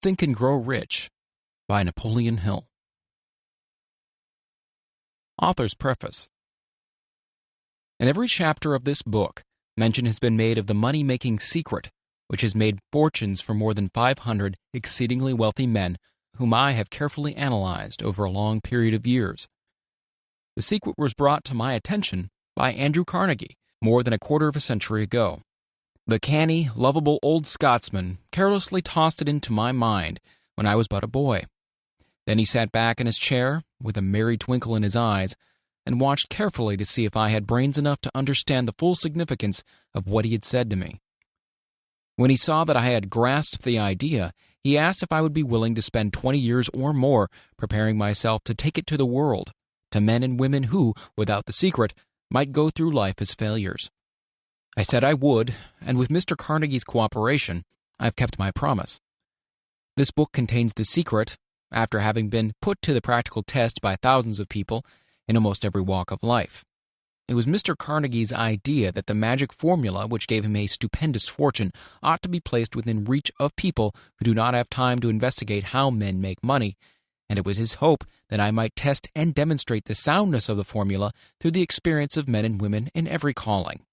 Think and Grow Rich by Napoleon Hill. Author's Preface. In every chapter of this book, mention has been made of the money-making secret, which has made fortunes for more than 500 exceedingly wealthy men whom I have carefully analyzed over a long period of years. The secret was brought to my attention by Andrew Carnegie more than a quarter of a century ago. The canny, lovable old Scotsman carelessly tossed it into my mind when I was but a boy. Then he sat back in his chair, with a merry twinkle in his eyes, and watched carefully to see if I had brains enough to understand the full significance of what he had said to me. When he saw that I had grasped the idea, he asked if I would be willing to spend 20 years or more preparing myself to take it to the world, to men and women who, without the secret, might go through life as failures. I said I would, and with Mr. Carnegie's cooperation, I have kept my promise. This book contains the secret, after having been put to the practical test by thousands of people in almost every walk of life. It was Mr. Carnegie's idea that the magic formula which gave him a stupendous fortune ought to be placed within reach of people who do not have time to investigate how men make money, and it was his hope that I might test and demonstrate the soundness of the formula through the experience of men and women in every calling.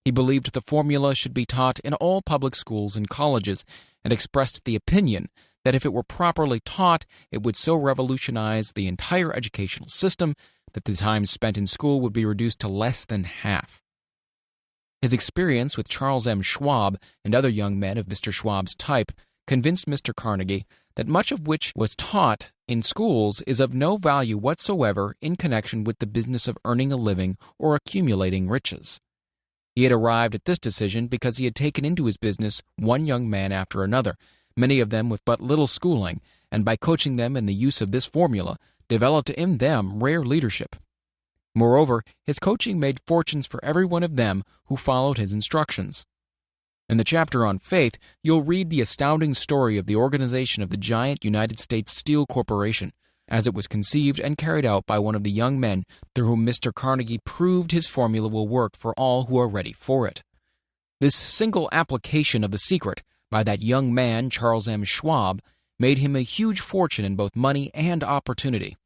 He believed the formula should be taught in all public schools and colleges, and expressed the opinion that if it were properly taught, it would so revolutionize the entire educational system that the time spent in school would be reduced to less than half. His experience with Charles M. Schwab and other young men of Mr. Schwab's type convinced Mr. Carnegie that much of which was taught in schools is of no value whatsoever in connection with the business of earning a living or accumulating riches. He had arrived at this decision because he had taken into his business one young man after another, many of them with but little schooling, and by coaching them in the use of this formula, developed in them rare leadership. Moreover, his coaching made fortunes for every one of them who followed his instructions. In the chapter on faith, you'll read the astounding story of the organization of the giant United States Steel Corporation, as it was conceived and carried out by one of the young men through whom Mr. Carnegie proved his formula will work for all who are ready for it. This single application of the secret by that young man, Charles M. Schwab, made him a huge fortune in both money and opportunity.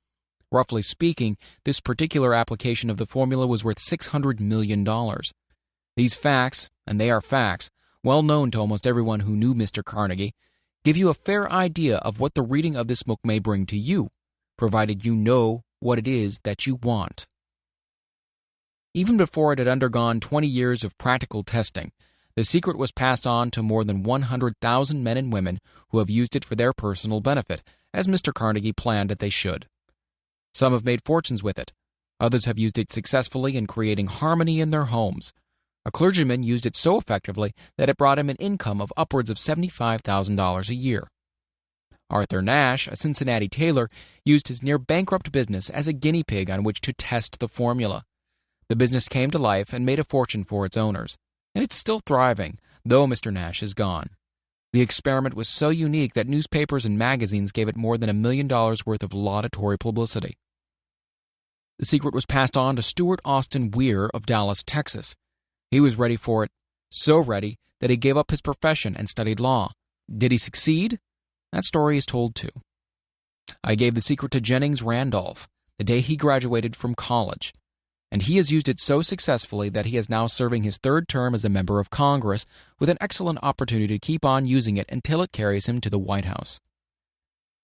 Roughly speaking, this particular application of the formula was worth $600 million. These facts, and they are facts, well known to almost everyone who knew Mr. Carnegie, give you a fair idea of what the reading of this book may bring to you, provided you know what it is that you want. Even before it had undergone 20 years of practical testing, the secret was passed on to more than 100,000 men and women who have used it for their personal benefit, as Mr. Carnegie planned that they should. Some have made fortunes with it. Others have used it successfully in creating harmony in their homes. A clergyman used it so effectively that it brought him an income of upwards of $75,000 a year. Arthur Nash, a Cincinnati tailor, used his near-bankrupt business as a guinea pig on which to test the formula. The business came to life and made a fortune for its owners, and it's still thriving, though Mr. Nash is gone. The experiment was so unique that newspapers and magazines gave it more than $1 million worth of laudatory publicity. The secret was passed on to Stuart Austin Weir of Dallas, Texas. He was ready for it, so ready that he gave up his profession and studied law. Did he succeed? That story is told too. I gave the secret to Jennings Randolph the day he graduated from college, and he has used it so successfully that he is now serving his third term as a member of Congress with an excellent opportunity to keep on using it until it carries him to the White House.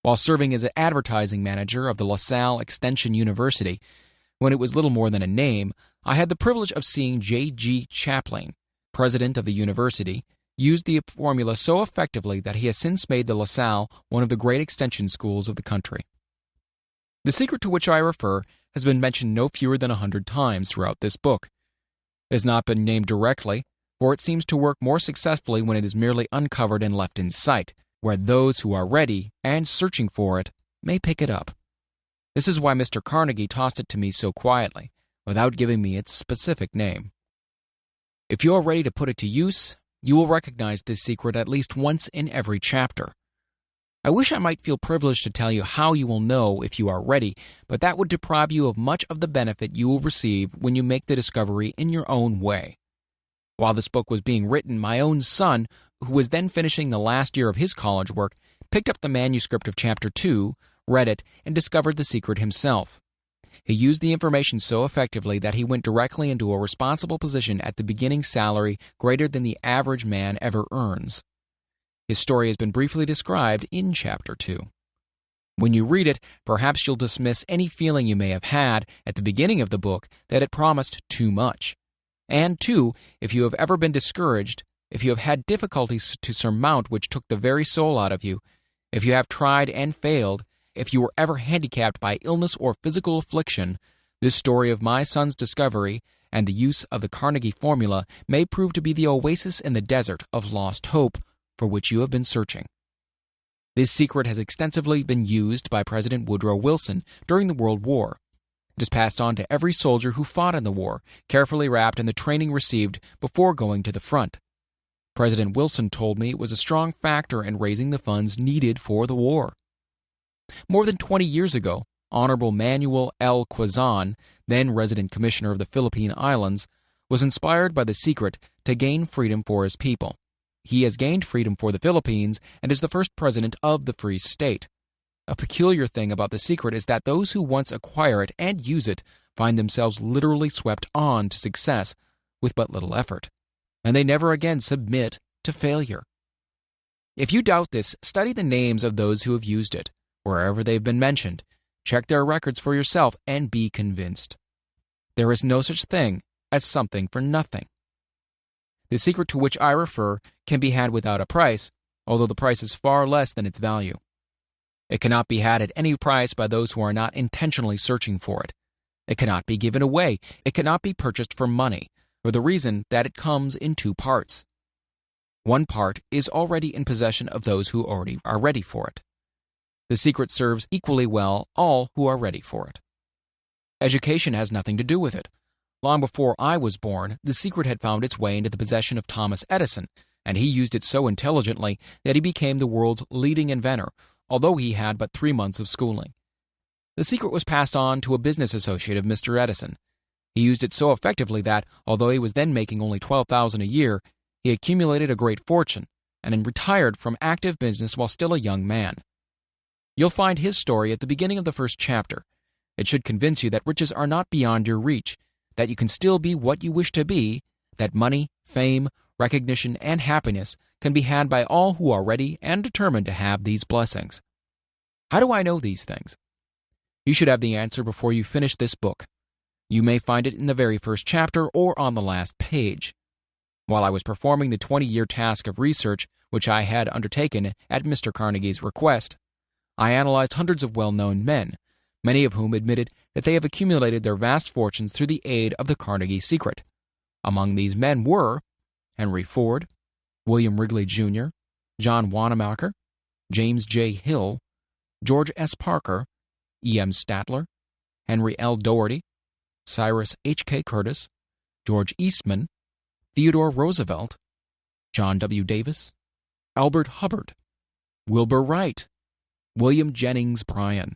While serving as an advertising manager of the LaSalle Extension University, when it was little more than a name, I had the privilege of seeing J.G. Chaplin, president of the university, used the formula so effectively that he has since made the LaSalle one of the great extension schools of the country. The secret to which I refer has been mentioned no fewer than 100 times throughout this book. It has not been named directly, for it seems to work more successfully when it is merely uncovered and left in sight, where those who are ready and searching for it may pick it up. This is why Mr. Carnegie tossed it to me so quietly, without giving me its specific name. If you are ready to put it to use, you will recognize this secret at least once in every chapter. I wish I might feel privileged to tell you how you will know if you are ready, but that would deprive you of much of the benefit you will receive when you make the discovery in your own way. While this book was being written, my own son, who was then finishing the last year of his college work, picked up the manuscript of Chapter 2, read it, and discovered the secret himself. He used the information so effectively that he went directly into a responsible position at the beginning salary greater than the average man ever earns. His story has been briefly described in Chapter 2. When you read it, perhaps you'll dismiss any feeling you may have had at the beginning of the book that it promised too much. And, too, if you have ever been discouraged, if you have had difficulties to surmount which took the very soul out of you, if you have tried and failed, if you were ever handicapped by illness or physical affliction, this story of my son's discovery and the use of the Carnegie formula may prove to be the oasis in the desert of lost hope for which you have been searching. This secret has extensively been used by President Woodrow Wilson during the World War. It is passed on to every soldier who fought in the war, carefully wrapped in the training received before going to the front. President Wilson told me it was a strong factor in raising the funds needed for the war. More than 20 years ago, Honorable Manuel L. Quezon, then resident commissioner of the Philippine Islands, was inspired by the secret to gain freedom for his people. He has gained freedom for the Philippines and is the first president of the Free State. A peculiar thing about the secret is that those who once acquire it and use it find themselves literally swept on to success with but little effort, and they never again submit to failure. If you doubt this, study the names of those who have used it, wherever they've been mentioned. Check their records for yourself and be convinced. There is no such thing as something for nothing. The secret to which I refer can be had without a price, although the price is far less than its value. It cannot be had at any price by those who are not intentionally searching for it. It cannot be given away. It cannot be purchased for money, for the reason that it comes in two parts. One part is already in possession of those who already are ready for it. The secret serves equally well all who are ready for it. Education has nothing to do with it. Long before I was born, the secret had found its way into the possession of Thomas Edison, and he used it so intelligently that he became the world's leading inventor, although he had but 3 months of schooling. The secret was passed on to a business associate of Mr. Edison. He used it so effectively that, although he was then making only $12,000 a year, he accumulated a great fortune, and retired from active business while still a young man. You'll find his story at the beginning of the first chapter. It should convince you that riches are not beyond your reach, that you can still be what you wish to be, that money, fame, recognition, and happiness can be had by all who are ready and determined to have these blessings. How do I know these things? You should have the answer before you finish this book. You may find it in the very first chapter or on the last page. While I was performing the 20-year task of research which I had undertaken at Mr. Carnegie's request, I analyzed hundreds of well-known men, many of whom admitted that they have accumulated their vast fortunes through the aid of the Carnegie secret. Among these men were Henry Ford, William Wrigley Jr., John Wanamaker, James J. Hill, George S. Parker, E. M. Statler, Henry L. Doherty, Cyrus H. K. Curtis, George Eastman, Theodore Roosevelt, John W. Davis, Albert Hubbard, Wilbur Wright, William Jennings Bryan,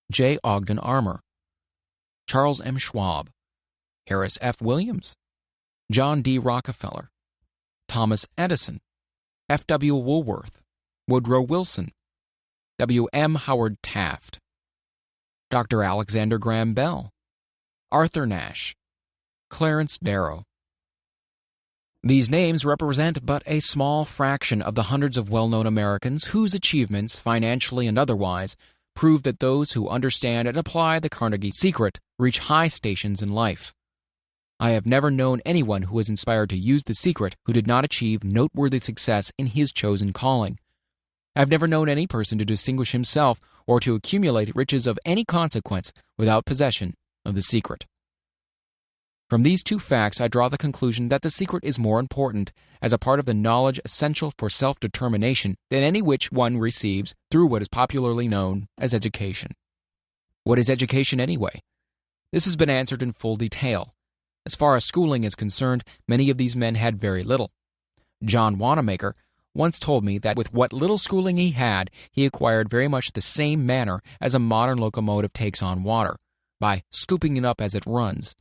J. Ogden Armour, Charles M. Schwab, Harris F. Williams, John D. Rockefeller, Thomas Edison, F. W. Woolworth, Woodrow Wilson, W. M. Howard Taft, Dr. Alexander Graham Bell, Arthur Nash, Clarence Darrow. These names represent but a small fraction of the hundreds of well-known Americans whose achievements, financially and otherwise, prove that those who understand and apply the Carnegie secret reach high stations in life. I have never known anyone who was inspired to use the secret who did not achieve noteworthy success in his chosen calling. I have never known any person to distinguish himself or to accumulate riches of any consequence without possession of the secret. From these two facts, I draw the conclusion that the secret is more important as a part of the knowledge essential for self-determination than any which one receives through what is popularly known as education. What is education anyway? This has been answered in full detail. As far as schooling is concerned, many of these men had very little. John Wanamaker once told me that with what little schooling he had, he acquired very much the same manner as a modern locomotive takes on water, by scooping it up as it runs.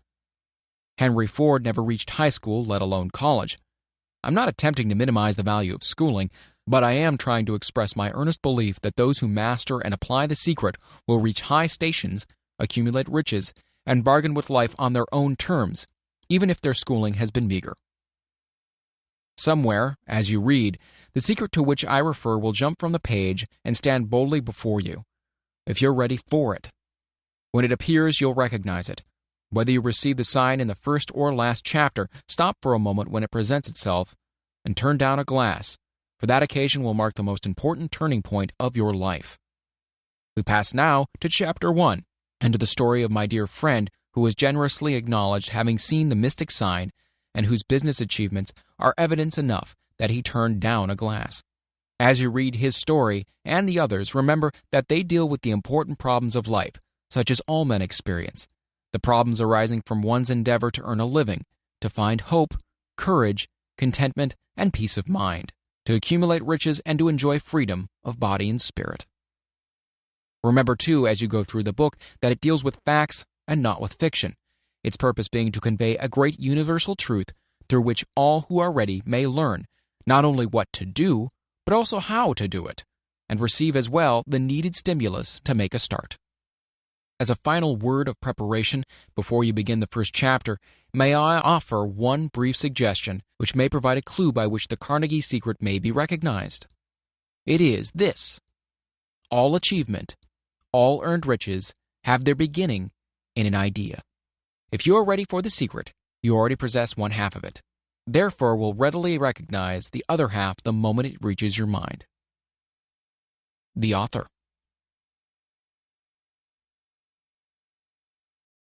Henry Ford never reached high school, let alone college. I'm not attempting to minimize the value of schooling, but I am trying to express my earnest belief that those who master and apply the secret will reach high stations, accumulate riches, and bargain with life on their own terms, even if their schooling has been meager. Somewhere, as you read, the secret to which I refer will jump from the page and stand boldly before you, if you're ready for it. When it appears, you'll recognize it. Whether you receive the sign in the first or last chapter, stop for a moment when it presents itself and turn down a glass, for that occasion will mark the most important turning point of your life. We pass now to Chapter 1, and to the story of my dear friend who was generously acknowledged having seen the mystic sign and whose business achievements are evidence enough that he turned down a glass. As you read his story and the others, remember that they deal with the important problems of life, such as all men experience, the problems arising from one's endeavor to earn a living, to find hope, courage, contentment, and peace of mind, to accumulate riches and to enjoy freedom of body and spirit. Remember, too, as you go through the book, that it deals with facts and not with fiction, its purpose being to convey a great universal truth through which all who are ready may learn not only what to do, but also how to do it, and receive as well the needed stimulus to make a start. As a final word of preparation before you begin the first chapter, may I offer one brief suggestion which may provide a clue by which the Carnegie secret may be recognized. It is this: all achievement, all earned riches have their beginning in an idea. If you are ready for the secret, you already possess one half of it. Therefore, will readily recognize the other half the moment it reaches your mind. The author.